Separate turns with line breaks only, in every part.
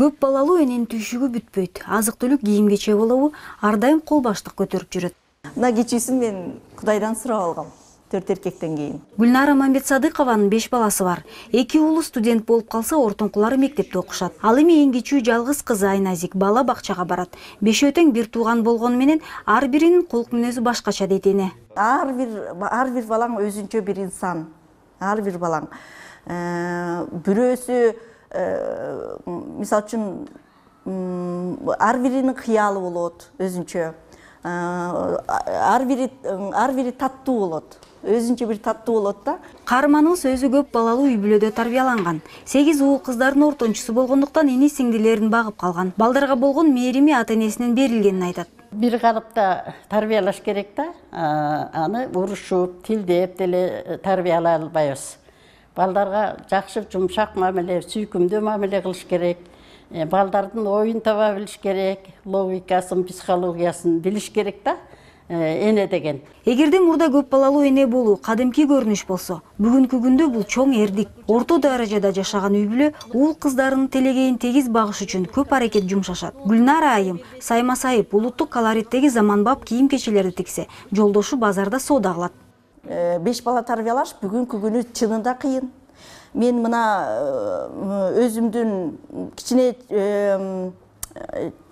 Көп балалуу эненин түйшүгү бүтпөйт. Азык-түлүк, кийим-кече болобу, ар дайым кол баштык көтөрүп жүрөт.
Мына кечүүсүн мен Кудайдан сурап алгам. 4 эркектен кийин.
Гүлнара Мамбетсадыкованын 5 баласы бар. 2 уулу студент болуп калса, ортоңкулары мектепте окушат. Ал эми эң кичүү жалгыз кызы Айназик бала бакчага барат. Бешөө тең бир тууган болгону менен ар биринин кулк мүнөзү башкача дейт эне.
Ар бир балаң өзүнчө бир инсан. Ар бир балаң. Бирөөсү мисалы үчүн ар биринин кыялы болот өзүнчө. Ар бири таттуу болот. Өзүнчө бир таттуу болот да.
Каарманыбыз өзү көп балалуу үй бүлөдө тарбияланган. 8 уул кыздардын ортончусу болгондуктан эни сиңдилерин багып калган. Балдарга болгон мээрими ата-энесинен берилгенин айтат.
Бир карапта тарбиялаш керек да. Аны урушуп, тилдеп деле тарбиялай албайбыз. Балдарга жакшы жумшак мамиле, сүйкүмдүү мамиле кылыш керек. Балдардын оюн таба билиш керек, логикасын, психологиясын билиш керек да. Эне деген.
Эгерде мурда көп балалуу эне болуу кадимки көрүнүш болсо, бүгүнкү күндө бул чоң эрдик. Орто даражада жашаган үй бүлө уул кыздарынын телегейин тегиз багыш үчүн көп аракет жумшашат. Гүлнара айым сайма сайып улуттук колориттеги заманбап кийим-кечелерди тиксе, жолдошу базарда соода кылат.
5 бала тарбиялаш бүгүнкү күнү чынында кыйын. Мен мына өзүмдүн кичине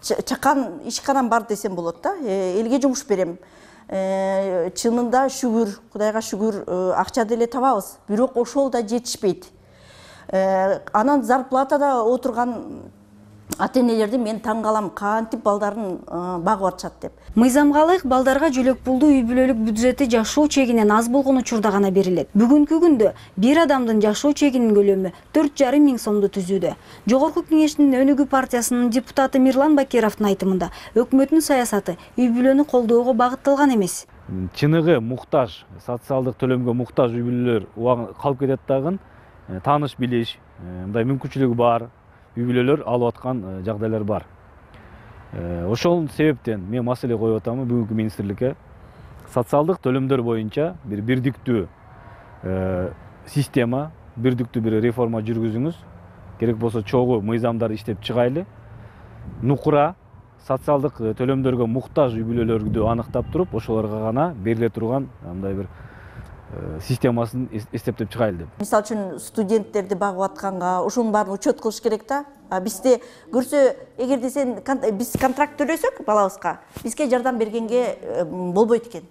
чакан ишканам бар десем болот да. Элге жумуш берем. Чынында шүгүр, Кудайга шүгүр, акча деле табабыз. Бирок ошол да жетишпейт. Анан зарплатада отурган ата-энелерди мен таң калам, кантип балдарын багып атышат деп.
Мыйзамга ылайык балдарга жөлөк пулду үй бүлөлүк бюджети жашоо чегинен аз болгон учурда гана берилет. Бүгүнкү күндө бир адамдын жашоо чегинин көлөмү 4,5 миң сомду түзүүдө. Жогорку кеңештин Өнүгүү партиясынын депутаты Мирлан Бакировдун айтымында, өкмөттүн саясаты үй бүлөнү колдоого багытталган эмес.
Чыныгы муктаж, социалдык төлөмгө муктаж үй бүлөлөр калып кетет дагы, тааныш билиш, мындай мүмкүнчүлүгү бар үй бүлөлөр алып аткан жагдайлар бар. Ошол себептен мен маселе коюп атам бүгүнкү министрликке социалдык төлөмдөр боюнча бир бирдиктүү система, бирдиктүү бир реформа жүргүзүңүз. Керек болсо чогуу мыйзамдар иштеп чыгайлы. Нукура социалдык төлөмдөргө муктаж үй бүлөлөрдү аныктап туруп, ошолорго гана бериле турган мындай бир системасын эстептеп чыгайлы деп.
Мисалы үчүн студенттерди багып атканга ошонун баарын учет кылыш керек да. Бизде көрсө, эгерде биз контракт төлөсөк балабызга, бизге жардам бергенге болбойт экен.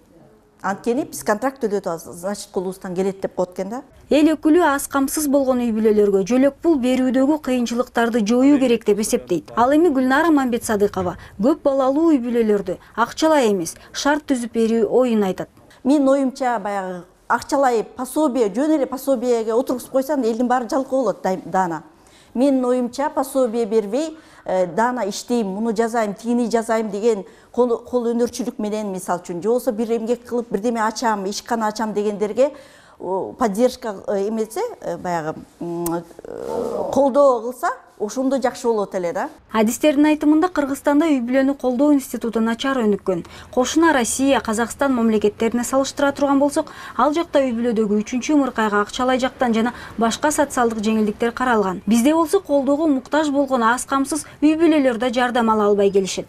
Анткени биз контракт төлөп атабыз, значит колубуздан келет деп коет экен да.
Эл өкүлү аз камсыз болгон үй бүлөлөргө жөлөк пул берүүдөгү кыйынчылыктарды жоюу керек деп эсептейт. Ал эми Гүлнара Мамбетсадыкова көп балалуу үй бүлөлөрдү акчалай эмес, шарт түзүп берүү оюн айтат.
Менин оюмча баягы акчалай пособие, жөн эле пособиеге отургузуп койсоң, элдин баары жалкоо болот даана. Менин оюмча пособие бербей, даана иштейм, муну жазайм, тигини жазайм деген кол өнөрчүлүк менен мисалы үчүн, же болбосо бир эмгек кылып бирдеме ачам, ишкана ачам дегендерге поддержка эмесе, баягы колдоо кылса, ошондо жакшы болот эле да.
Адистердин айтымында Кыргызстанда үй бүлөнү колдоо институту начар өнүккөн. Кошуна Россия, Казакстан мамлекеттерине салыштыра турган болсок, ал жакта үй бүлөдөгү 3-чү ымыркайга акчалай жактан жана башка социалдык жеңилдиктер каралган. Бизде болсо колдоого муктаж болгон аз камсыз үй бүлөлөр да жардам ала албай келишет.